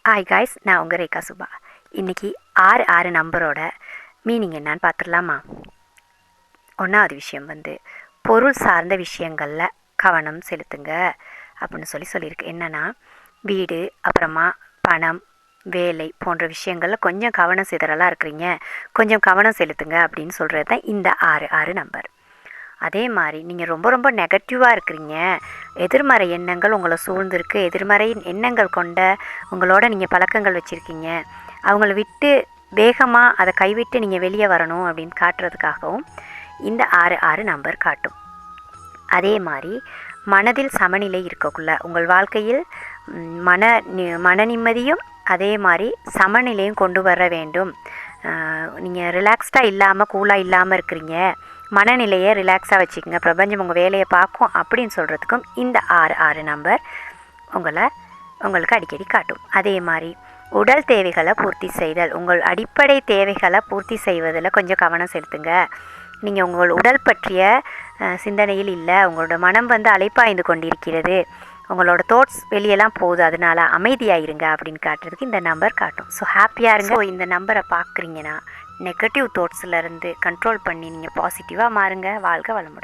Hi guys, நான் உங்கள் ரேகா சுபா. இன்றைக்கி 6 நம்பரோட மீனிங் என்னான்னு பார்த்துடலாமா? ஒன்றாவது விஷயம் பொருள் சார்ந்த விஷயங்களில் கவனம் செலுத்துங்க அப்படின்னு சொல்லியிருக்கு. என்னென்னா, வீடு, அப்புறமா பணம், வேலை போன்ற விஷயங்களில் கொஞ்சம் கவனம் சிதறலாக இருக்கிறீங்க, கொஞ்சம் கவனம் செலுத்துங்க அப்படின்னு சொல்கிறது தான் இந்த 6 நம்பர். அதே மாதிரி நீங்கள் ரொம்ப ரொம்ப நெகட்டிவாக இருக்கிறீங்க, எதிர்மறை எண்ணங்கள் உங்களை சூழ்ந்திருக்கு, எதிர்மறை எண்ணங்கள் கொண்ட உங்களோட நீங்கள் பழக்கங்கள் வச்சுருக்கீங்க, அவங்கள விட்டு வேகமாக அதை கைவிட்டு நீங்கள் வெளியே வரணும் அப்படின்னு காட்டுறதுக்காகவும் இந்த 6 நம்பர் காட்டும். அதே மாதிரி மனதில் சமநிலை இருக்கக்குள்ள உங்கள் வாழ்க்கையில் மன நிம்மதியும் அதே மாதிரி சமநிலையும் கொண்டு வர வேண்டும். நீங்கள் ரிலாக்ஸ்டாக இல்லாமல் கூலாக இல்லாமல் இருக்கிறீங்க, மனநிலையை ரிலாக்ஸாக வச்சுக்கோங்க, பிரபஞ்சம் உங்கள் வேலையை பார்க்கும் அப்படின்னு சொல்கிறதுக்கும் இந்த 6 நம்பர் உங்களுக்கு அடிக்கடி காட்டும். அதே மாதிரி உடல் தேவைகளை பூர்த்தி செய்தல், உங்கள் அடிப்படை தேவைகளை பூர்த்தி செய்வதில் கொஞ்சம் கவனம் செலுத்துங்க. நீங்கள் உங்கள் உடல் பற்றிய சிந்தனையில் இல்லை, உங்களோட மனம் அலைப்பாய்ந்து கொண்டிருக்கிறது, உங்களோட தாட்ஸ் வெளியெல்லாம் போகுது, அதனால் அமைதியாயிருங்க அப்படின்னு காட்டுறதுக்கு இந்த நம்பர் காட்டும். ஸோ ஹாப்பியாக இருங்க. ஸோ இந்த நம்பரை பார்க்குறீங்கன்னா நெகட்டிவ் தாட்ஸ்லேருந்து கண்ட்ரோல் பண்ணி நீங்கள் பாசிட்டிவாக மாறுங்க. வாழ்க வளமுடன்.